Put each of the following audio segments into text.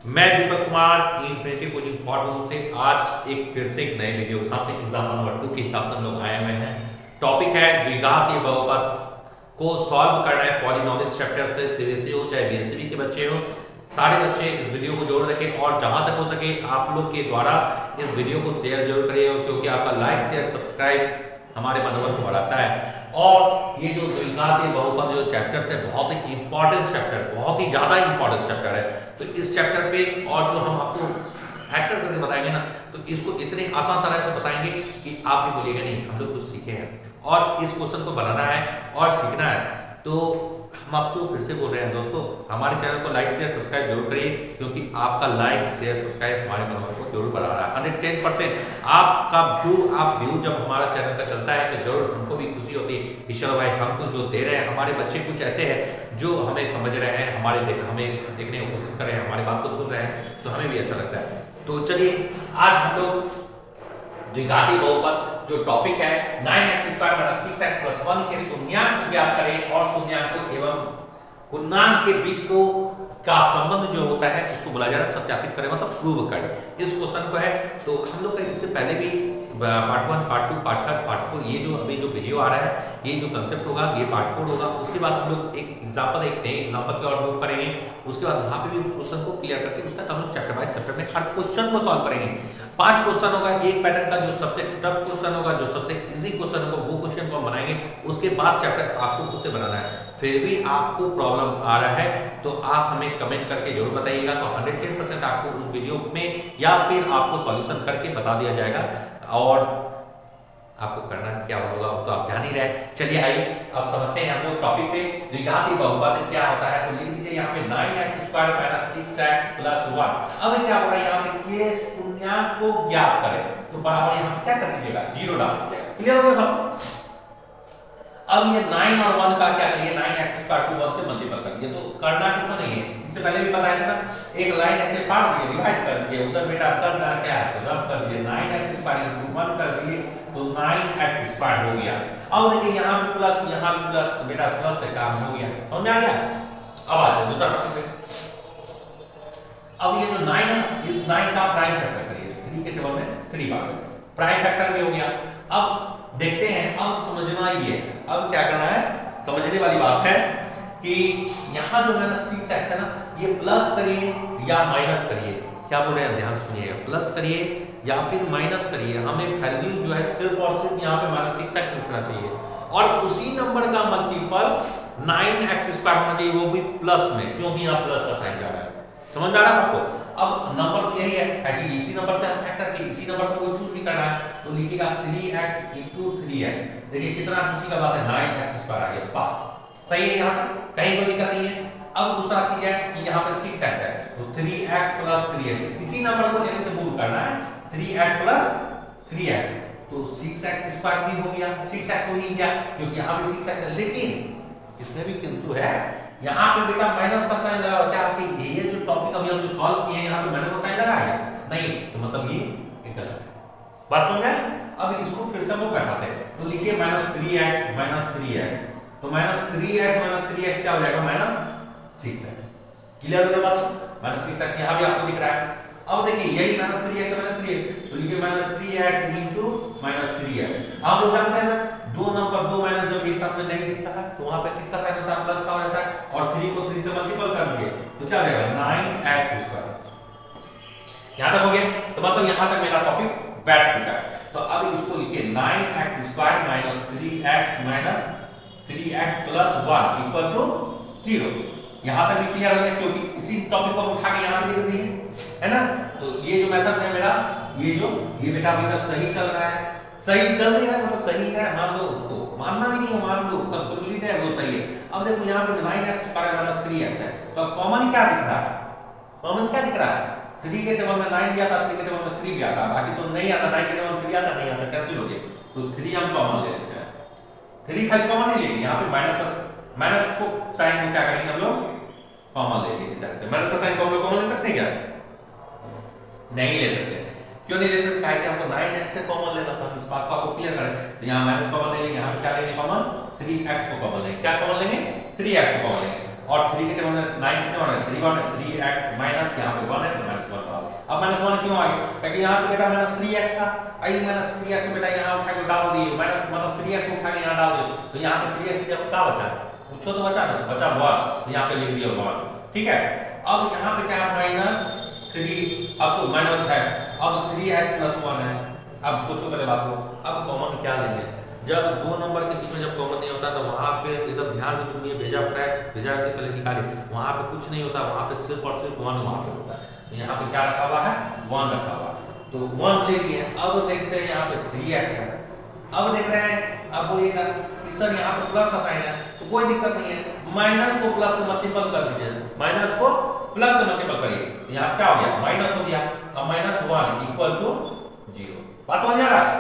मैं Deepak Kumar infinity coaching फॉर्मूल से आज फिर से एक नए वीडियो के साथ एग्जाम नंबर 2 के हिसाब से हम लोग आए हुए हैं। टॉपिक है द्विघातीय बहुपद को सॉल्व करना है पॉलिनोमियल्स चैप्टर से। सीबीएसई हो चाहे बीएससी के बच्चे हो, सारे बच्चे इस वीडियो को जोड़ रखें और जहां तक हो सके आप लोग के द्वारा इस वीडियो को शेयर जरूर करिए, क्योंकि आपका लाइक शेयर सब्सक्राइब हमारे मनोबल को बढ़ाता है। और ये जो द्विघातीय बहुपद जो चैप्टर है बहुत ही इंपॉर्टेंट चैप्टर, बहुत ही ज्यादा इंपॉर्टेंट चैप्टर है। तो इस चैप्टर पे और जो हम आपको फैक्टर करके बताएंगे ना, तो इसको इतने आसान तरह से बताएंगे कि आप भी बोलिएगा नहीं हम लोग कुछ सीखे हैं और इस क्वेश्चन को बनाना है और सीखना है। तो हम आपसे फिर से बोल रहे हैं दोस्तों, हमारे चैनल को लाइक शेयर सब्सक्राइब जरूर करिए, क्योंकि आपका लाइक शेयर सब्सक्राइब हमारे मनोबल को जरूर बढ़ा रहा है। 110% आपका व्यू जब हमारा चैनल का चलता है तो जरूर हमको भी खुशी होती है कि चलो भाई हमको जो दे रहे हैं, हमारे बच्चे कुछ ऐसे हैं जो हमें समझ रहे हैं, हमें देखने की कोशिश कर रहे हैं, हमारी बात को सुन रहे हैं, तो हमें भी अच्छा लगता है। तो चलिए आज हम लोग द्विघातीय बहुपद जो टॉपिक है 9x² - 6x + 1 के शून्यांक को ज्ञात करें और शून्यांक एवं पूर्णांक के बीच को का संबंध जो होता है उसको बोला जा रहा है सत्यापित करें, मतलब प्रूव करें। इस क्वेश्चन को है तो हम लोग का इससे पहले भी पार्ट 1 पार्ट 2 पार्ट 3 पार्ट 4 ये जो अभी जो वीडियो आ रहा है, ये जो कंसेप्ट होगा ये पार्ट 4 होगा। उसके बाद हम लोग एक नए एग्जांपल के और मूव करेंगे। उसके बाद वहां पे भी उस क्वेश्चन को क्लियर करके उसका हम लोग चैप्टर बाय चैप्टर में हर क्वेश्चन को सॉल्व करेंगे। 5 क्वेश्चन होगा एक पैटर्न का, जो सबसे टफ क्वेश्चन होगा, जो सबसे इजी क्वेश्चन होगा वो क्वेश्चन को हम बनाएंगे। उसके बाद चैप्टर आपको खुद से बनाना है। फिर भी आपको प्रॉब्लम आ रहा है तो आप हमें कमेंट करके जरूर बताइएगा, तो 110% आपको उस वीडियो में या फिर आपको सॉल्यूशन करके बता दिया जाएगा और आपको करना क्या होगा तो आप जान ही रहे। चलिए आइए अब समझते हैं हम लोग टॉपिक पे द्विघातीय बहुपद क्या होता है। तो लिख दीजिए यहाँ पे 9x² - 6x + 1। अब क्या हो रहा है यहाँ पे के शून्यांक को ज्ञात करें, तो बराबर यहाँ क्या कर दीजिएगा 0 डाल दीजिएगा। क्लियर हो गया? अब ये 9 और 1 का क्या करिए 9x² को 1 से मल्टीपल कर दिए, तो करना कुछ नहीं है, इससे पहले भी बताया था ना, एक लाइन ऐसे काट दीजिए, डिवाइड कर दीजिए, उधर बेटा करना क्या है तो रफ कर दीजिए, 9x² × 1 कर दिए तो 9x² हो गया। अब देखिए यहाँ भी प्लस यहाँ भी प्लस, तो बेटा प्लस से काम हो गया, समझ में आ गया। अब आ जाए दूसरा टॉपिक पे। अब ये जो 9 है इस 9 का प्राइम फैक्टर करिए, 3 के टेबल में 3 बार प्राइम फैक्टर भी हो गया। अब देखते हैं, अब समझना ये, अब क्या करना है, समझने वाली बात है कि यहाँ जो -6x है ना, ये प्लस करिए या माइनस करिए। क्या बोल रहे हैं ध्यान सुनिएगा, प्लस करिए या फिर माइनस करिए, हमें वैल्यू जो है सिर्फ और सिर्फ यहाँ पे -6x लिखना चाहिए और उसी नंबर का मल्टीपल 9x² होना चाहिए, वो भी प्लस में, क्योंकि यहाँ प्लस का साइन जा रहा है। समझ आ रहा है आपको? अब नंबर तो यही है कि इसी नंबर से हम फैक्टर के इसी नंबर को चूज भी करना है, तो लिखिएगा 3x × 3x। देखिए कितना खुशी का बात है, 9x² आ गया, वाह सही है, यहाँ तक कहीं कोई दिक्कत नहीं है। अब दूसरा चीज है कि यहाँ पे 6x है, तो 3x + 3x इसी नंबर को लेकर मूव करना है, 3x + 3x, तो 6x² भी हो गया, 6x हो ही गया क्योंकि यहाँ भी 6x है, लेकिन इसमें भी किंतु है, यहाँ पे बेटा माइनस का साइन लगा हुआ। क्या आपके ये जो टॉपिक अभी हम जो सॉल्व किए हैं यहाँ पे माइनस का साइन लगा है नहीं, तो मतलब ये गलत है। बात समझ गए? अब इसको फिर से हम लोग बैठाते हैं, तो लिखिए -3x - 3x, तो -3x - 3x क्या हो जाएगा -6x। क्लियर हो गया बात? -6x यहाँ भी आपको दिख रहा है। अब देखिए यही -3x - 3x, तो लिखिए -3x × -3x। आप लोग जानते हैं ना, दो नंबर दो माइनस जब एक साथ में नहीं दिखता है तो वहां पे किसका साइन होता है, प्लस का होता है, और 3 को 3 से मल्टीपल कर दिए तो क्या हो जाएगा 9x²। यहां तक हो गया, तो मतलब यहां तक मेरा टॉपिक बैठ चुका है। तो अब इसको लिखिए 9x² - 3x - 3x + 1 = 0। यहां तक भी क्लियर हो गया, क्योंकि इसी टॉपिक को उठा के यहां पे लिख दिए, है ना। तो ये जो मेथड है मेरा, ये बेटा अभी तक सही चल रहा है, सही चल रहा है मतलब सही है, मान लो, उसको मानना भी नहीं है, मान लो कंप्लीट है वो सही है। अब देखो यहाँ पे 9x² - 3x है, तो कॉमन क्या दिख रहा है, कॉमन क्या दिख रहा है, 3 के टेबल में 9 भी आता, 3 के टेबल में 3 भी आता, बाकी तो नहीं आता, 9 के टेबल में 3 आता नहीं आता, कैंसिल हो गया, तो 3 हम कॉमन ले सकते हैं। 3 खाली कॉमन नहीं लेंगे, यहाँ पे माइनस को साइन को क्या करेंगे हम लोग कॉमन लेंगे। इस तरह से माइनस का साइन को हम लोग कॉमन ले सकते हैं क्या? नहीं ले सकते। क्यों नहीं ले सकते? काहे कि हमको 9x से कॉमन लेना था, इस बात को आपको क्लियर करें। तो यहाँ माइनस कॉमन लेंगे, यहाँ पे क्या लेंगे कॉमन 3x को कॉमन लेंगे। क्या कॉमन लेंगे? 3x को कॉमन लेंगे। और 3 के टेबल में 9 कितने बने 3x माइनस यहाँ पे 1 है तो -1 आ गया। अब -1 क्यों आ गया क्योंकि यहाँ पे बेटा -3x था, आई -3x बेटा यहाँ उठा के डाल दिए माइनस मतलब 3x उठा के यहाँ डाल दिए तो यहाँ पे 3x जब क्या बचा पूछो तो बचा ना तो बचा 1 तो यहाँ पे लिख दिया 1 ठीक है। अब यहाँ पे क्या है -3 अब तो माइनस है अब 3x + 1 है। अब सोचो पहले बात को अब कॉमन क्या लेंगे जब दो नंबर के बीच में जब कॉमन नहीं होता तो वहां पे एकदम ध्यान से सुनिए भेजा से पहले निकालिए वहां पे कुछ नहीं होता वहां पे सिर्फ और सिर्फ 1 वहां पे होता है तो यहाँ पे क्या रखा हुआ है 1 रखा हुआ तो 1 ले लिए। अब देखते हैं यहाँ पे 3x है अब देख रहे हैं अब बोलिएगा कि सर यहाँ पे प्लस का साइन है तो कोई दिक्कत नहीं है माइनस को प्लस से मल्टीपल कर दीजिए माइनस को प्लस से मल्टीपल करिए यहाँ क्या हो गया माइनस हो गया अब -1 = 0 बात समझ आ रहा है।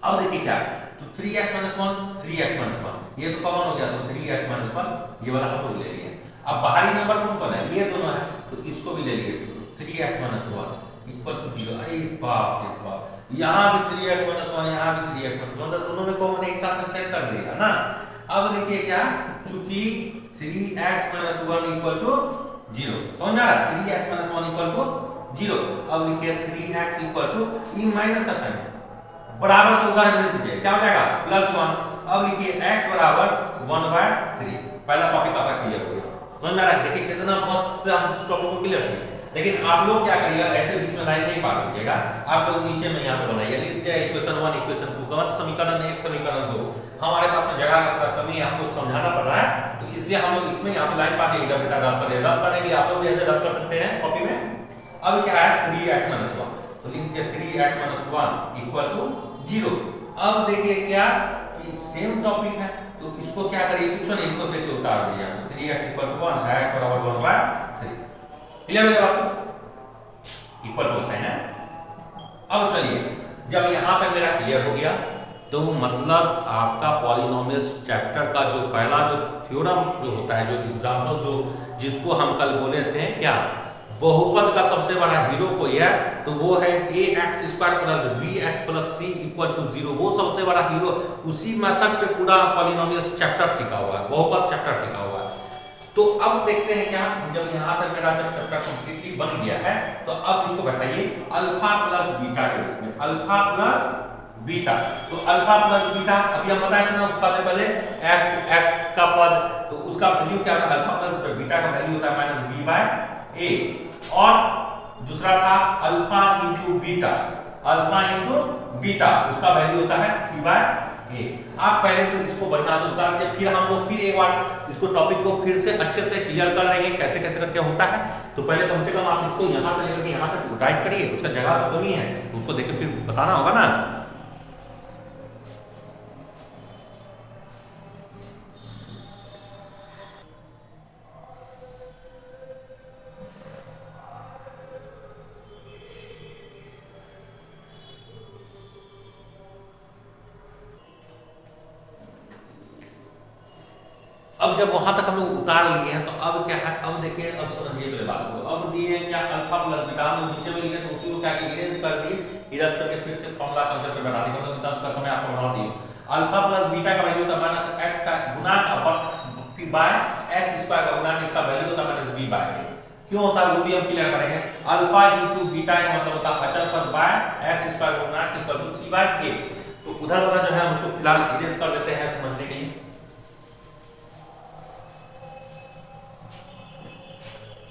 अब देखिए क्या तो 3x - 1 3x - 1 ये तो कॉमन हो गया तो 3x - 1 ये वाला हम लोग ले लिए। अब बाहरी नंबर कौन है ये दोनों है तो इसको भी ले लिए 3x - 1 = 0। अरे बाप रे बाप यहाँ भी 3x - 1 यहाँ भी 3x - 1 मतलब दोनों में कॉमन एक साथ में सेट कर दिया ना। अब देखिए क्या चूंकि 3x - 1 = 0 समझ आ रहा 3x - 1 = 0 अब लिखिए 3x = e माइनस का साइन बराबर के उदाहरण भेज दीजिए क्या हो जाएगा +1 अब लिखिए x बराबर 1/3 पहला टॉपिक आपका क्लियर हो गया समझ में आ रहा है। देखिए कितना मस्त हम इस टॉपिक को क्लियर किए लेकिन आप लोग क्या करिएगा ऐसे बीच में लाइन नहीं पार कीजिएगा आप लोग नीचे में यहाँ पे बनाइए लिख दीजिए इक्वेशन 1 इक्वेशन 2 का मतलब समीकरण 1 समीकरण 2 हमारे पास में जगह का थोड़ा कमी है आपको समझाना पड़ रहा है तो इसलिए हम लोग इसमें यहाँ पे लाइन पा देंगे बेटा रफ करेंगे रफ करने के लिए आप लोग भी ऐसे रफ कर सकते हैं कॉपी में। अब क्या है 3x - 1 तो लिख दीजिए 3x - 1 = 0। अब देखिए क्या कि सेम टॉपिक है तो इसको क्या करिए कुछ नहीं इसको देखिए उतार दिया 3x = 1 x बराबर 1/3 क्लियर हो गया आपको इक्वल टू साइन है। अब चलिए जब यहां तक मेरा क्लियर हो गया तो मतलब आपका पॉलिनोमियल्स चैप्टर का जो पहला जो थ्योरम जो होता है जो एग्जांपल जो जिसको हम कल बोले थे क्या बहुपद का सबसे बड़ा हीरो कोई है तो वो है ax² + bx + c = 0 वो सबसे बड़ा हीरो उसी मेथड पे पूरा पॉलिनोमियल्स चैप्टर टिका हुआ है बहुपद चैप्टर टिका हुआ है। तो अब देखते हैं क्या जब यहां तक मेरा जब चैप्टर कंप्लीटली बन गया है तो अब इसको बैठाइए अल्फा प्लस बीटा के रूप में अल्फा प्लस बीटा तो अल्फा प्लस बीटा अभी हम बताए थे ना सबसे पहले x का पद तो उसका वैल्यू क्या होता है अल्फा प्लस बीटा का वैल्यू होता है -b/a और दूसरा था अल्फा इंटू बीटा उसका वैल्यू होता है c/a। आप पहले तो इसको बढ़िया से उतार के फिर हम लोग फिर एक बार इसको टॉपिक को फिर से अच्छे से क्लियर कर रहे हैं कैसे कैसे करके होता है तो पहले कम से कम आप इसको यहाँ से लेकर के यहाँ तक राइट करिए उसका जगह तो कमी है उसको देखिए फिर बताना होगा ना। अब जब वहां तक हम लोग उतार लिए हैं तो अब क्या है अब देखिए अब समझिए पहले बात को अब दिए क्या अल्फा प्लस बीटा हम नीचे में लिखे तो उसी को क्या इरेज कर दिए इरेज करके फिर से फॉर्मूला कंसेप्ट पे बता दिए मतलब इतना का समय आपको बना दिए अल्फा प्लस बीटा का वैल्यू होता है -x का गुना का फिर बाय x² का गुना इसका वैल्यू होता है -b/a क्यों होता है वो भी हम क्लियर करेंगे अल्फा इंटू बीटा का मतलब होता है अचल पद बाय x² गुना c/a तो उधर वाला जो है हम उसको फिलहाल इरेज कर देते हैं समझने के लिए।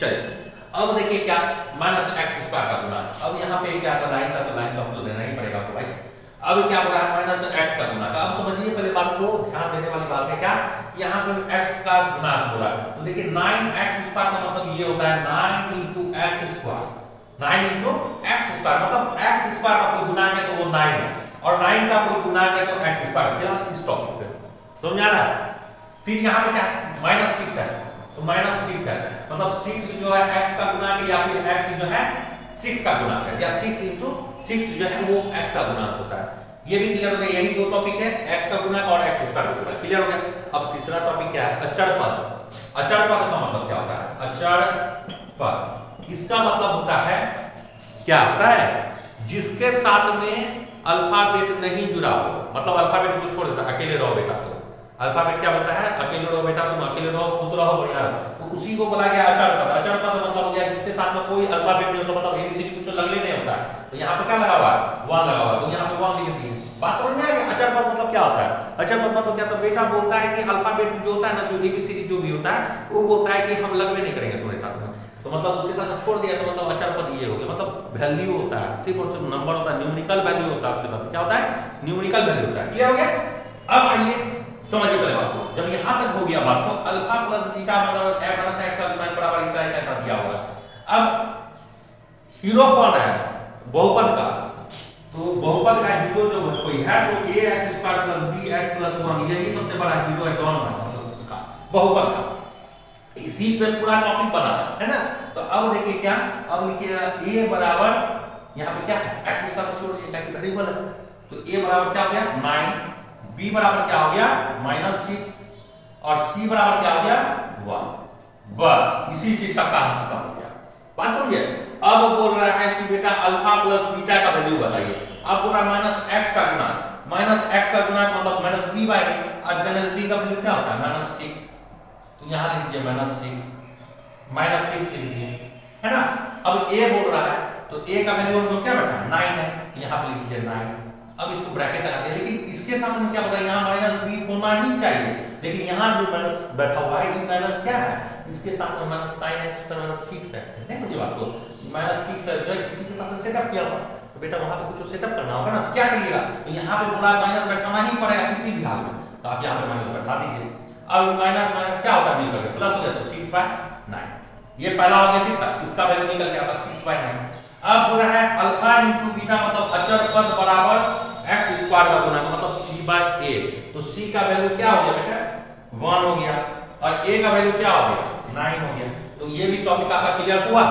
चलिए अब देखिए क्या -x² का गुना अब यहाँ पे क्या था लाइन था तो लाइन तो हमको देना ही पड़ेगा आपको भाई। अब क्या हो रहा है -x का गुना का अब समझिए पहले बात को ध्यान देने वाली बात है क्या यहाँ पे x का गुना हो रहा है तो देखिए 9x² का मतलब ये होता है 9 × x² 9 × x² मतलब x² का कोई गुणा है तो वो 9 है और 9 का कोई गुणा है तो x² फिलहाल इस टॉपिक पे समझ आ रहा है। फिर यहाँ पे क्या -6 है तो -6 है मतलब 6 जो है x का गुणा है या फिर x जो है 6 का गुणा है या 6 × 6 जो है वो x का गुणा होता है। ये भी क्लियर हो गया यही दो टॉपिक है x का गुणा और x² का गुणा क्लियर हो गया। अब तीसरा टॉपिक क्या है अचर पद का मतलब क्या होता है अचर पद इसका मतलब होता है क्या होता है जिसके साथ में अल्फाबेट नहीं जुड़ा हो मतलब अल्फाबेट को छोड़ देता अकेले रहो बेटा तो अल्फाबेट क्या बोलता है, अकेले रहो बेटा, तुम अकेले रहो, खुश रहो, बढ़िया रहो। तो उसी को बोला गया अचर पद। अचर पद मतलब हो गया जिसके साथ में कोई अल्फाबेट नहीं होता, मतलब एबीसीडी कुछ लगले नहीं होता है। तो यहाँ पे क्या लगा हुआ है, 1 लगा हुआ है, तो यहाँ पे 1 लिख दिए। बात समझ में आ गई। अचर पद मतलब क्या होता है, अचर पद मतलब क्या, तो बेटा बोलता है कि अल्फाबेट जो होता है ना, जो एबीसीडी जो भी होता है, वो बोलता है कि हम लगवे नहीं करेंगे तुम्हारे साथ में, तो मतलब उसके साथ में छोड़ दिया, तो मतलब अचर पद ये हो गया। मतलब वैल्यू होता है, सिर्फ और सिर्फ नंबर होता है, न्यूमेरिकल वैल्यू होता है, उसके साथ क्या होता है, न्यूमेरिकल वैल्यू होता है। क्लियर हो गया। अब आइए समझिए पहले बात को। जब यहां तक हो गया बात, तो अल्फा प्लस बीटा मतलब a माइनस x बराबर इतना दिया हुआ है। अब हीरो कौन है बहुपद का, तो बहुपद का हीरो जो कोई है तो ax² + bx + 1 यही सबसे बड़ा हीरो है कौन है, मतलब इसका बहुपद का। इसी पे पूरा टॉपिक बना है ना। तो अब देखिए क्या, अब लिखिए a बराबर यहां पे क्या है, x इसका को छोड़ दिया कि वेरिएबल है, तो a बराबर क्या हो गया 9, b बराबर क्या हो गया -6 और c बराबर क्या हो गया 1। बस इसी चीज का काम खत्म हो गया। बात समझिए। अब बोल रहा है कि बेटा अल्फा प्लस बीटा का वैल्यू बताइए। अब बोल रहा है -x का गुना, -x का गुना मतलब -b/a, और -b का वैल्यू क्या होता है -6, तो यहां लिख दीजिए -6 लिख दीजिए, है ना। अब a बोल रहा है तो a का वैल्यू हम लोग क्या बैठा 9 है, यहां पे लिख दीजिए 9। अब इसको ब्रैकेट लगा दिया, लेकिन इसके साथ में क्या होगा, यहाँ -b होना ही चाहिए, लेकिन यहाँ जो माइनस बैठा हुआ है ये माइनस क्या है, इसके साथ में -9x -6 है। नहीं समझे बात को, -6 है जो इसी के साथ सेटअप किया हुआ, तो बेटा वहां पे कुछ सेटअप करना होगा ना, तो क्या करिएगा, तो यहाँ पे पूरा माइनस बैठाना ही पड़ेगा किसी भी हाल में, तो आप यहाँ पे माइनस बैठा दीजिए। अब माइनस माइनस क्या होता है मिलकर के प्लस हो जाए, तो 6/9, ये पहला हो गया किसका, इसका वैल्यू निकल गया था 6/9। अब बोल रहा है अल्फा * बीटा मतलब अचर पद बराबर x² का गुना मतलब c/a, तो c का वैल्यू क्या हो गया बेटा 1 हो गया, और a का वैल्यू क्या हो गया 9 हो गया। तो ये भी टॉपिक आपका क्लियर हुआ।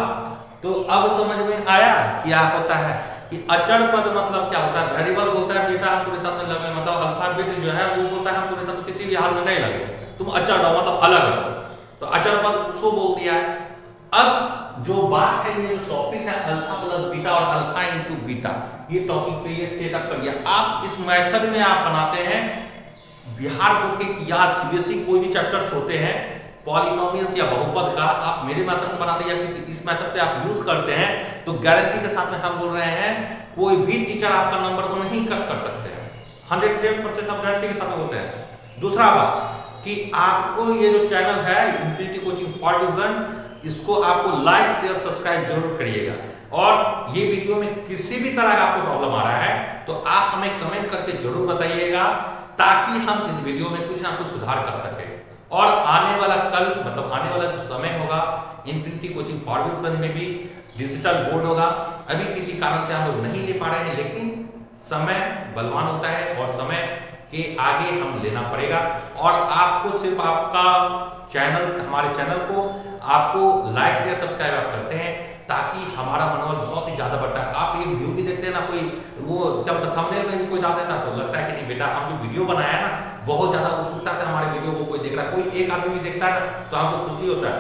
तो अब समझ में आया क्या होता है कि अचर पद मतलब क्या होता है, वेरिएबल बोलता है बेटा हम तुम्हारे साथ में लगे, मतलब अल्फाबेट जो है वो बोलता है हम तुम्हारे साथ किसी भी हाल में नहीं लगे, तुम अचर रहो मतलब अलग रहो, तो अचर पद उसको बोल दिया है। अब जो बात है, ये जो टॉपिक है अल्फा प्लस बीटा और अल्फा इंटू बीटा, ये टॉपिक पे ये सेटअप करिए आप। इस मेथड में आप बनाते हैं बिहार बोर्ड के या सीबीएसई कोई भी चैप्टर्स होते हैं पॉलिनोमियल्स या बहुपद का, आप मेरे मेथड से बनाते हैं या किसी इस मेथड पे आप यूज करते हैं, तो गारंटी के साथ में हम बोल रहे हैं कोई भी टीचर आपका नंबर को नहीं कट कर सकते हैं, 110% आप गारंटी के साथ में बोलते हैं। दूसरा बात कि आपको ये जो चैनल है इन्फिनिटी कोचिंग फॉरबिसगंज, इसको आपको लाइक शेयर सब्सक्राइब जरूर करिएगा, और ये वीडियो में किसी भी तरह का आपको प्रॉब्लम आ रहा है तो आप हमें कमेंट करके जरूर बताइएगा, ताकि हम इस वीडियो में कुछ ना कुछ सुधार कर सके। और आने वाला कल मतलब आने वाला जो समय होगा इन्फिनिटी कोचिंग फॉरबिसगंज में भी डिजिटल बोर्ड होगा। अभी किसी कारण से हम लोग नहीं ले पा रहे हैं, लेकिन समय बलवान होता है और समय के आगे हम लेना पड़ेगा, और आपको सिर्फ आपका चैनल हमारे चैनल को आपको लाइक शेयर सब्सक्राइब आप करते हैं, ताकि हमारा मनोबल बहुत ही ज्यादा बढ़ता है। आप एक व्यू भी देखते हैं ना, कोई वो क्या मतलब थंबनेल में भी कोई डाल देता तो लगता है कि नहीं बेटा हम जो वीडियो बनाया है ना बहुत ज्यादा उत्सुकता से हमारे वीडियो को कोई देख रहा है, कोई एक आदमी भी देखता है ना तो हमको खुशी होता है,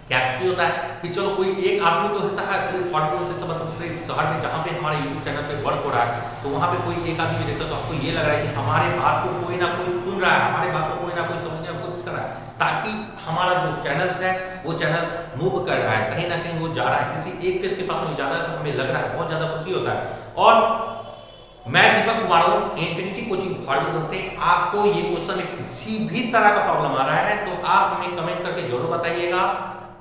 क्या खुशी होता है कि चलो कोई एक आदमी तो होता है पूरे फॉरबिसगंज से मतलब शहर में जहाँ पे हमारे यूट्यूब चैनल पे वर्क हो रहा है, तो वहाँ पे कोई एक आदमी देखता तो आपको ये लग रहा है कि हमारे बात को कोई ना कोई सुन रहा है, हमारे बात को कोई ना कोई समझने की कोशिश कर रहा है, ताकि हमारा जो चैनल्स है वो चैनल मूव कर रहा है, कहीं ना कहीं वो जा रहा है, किसी एक फेस के पास में जा रहा है, तो हमें लग रहा है बहुत ज्यादा खुशी होता है। और मैं दीपक कुमार हूँ इन्फिनिटी कोचिंग फॉरबिसगंज से। आपको ये क्वेश्चन में किसी भी तरह का प्रॉब्लम आ रहा है तो आप हमें कमेंट करके जरूर बताइएगा,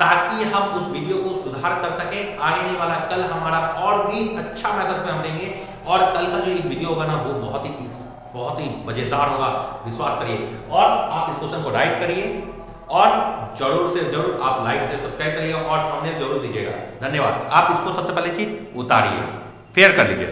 ताकि हम उस वीडियो को सुधार कर सके। आने वाला कल हमारा और भी अच्छा मेथड में हम देंगे, और कल का जो एक वीडियो होगा ना वो बहुत ही मजेदार होगा, विश्वास करिए। और आप इस क्वेश्चन को राइट करिए, और जरूर से जरूर आप लाइक से सब्सक्राइब करिएगा और थंबनेल जरूर दीजिएगा। धन्यवाद। आप इसको सबसे पहले चीज उतारिए, शेयर कर लीजिए।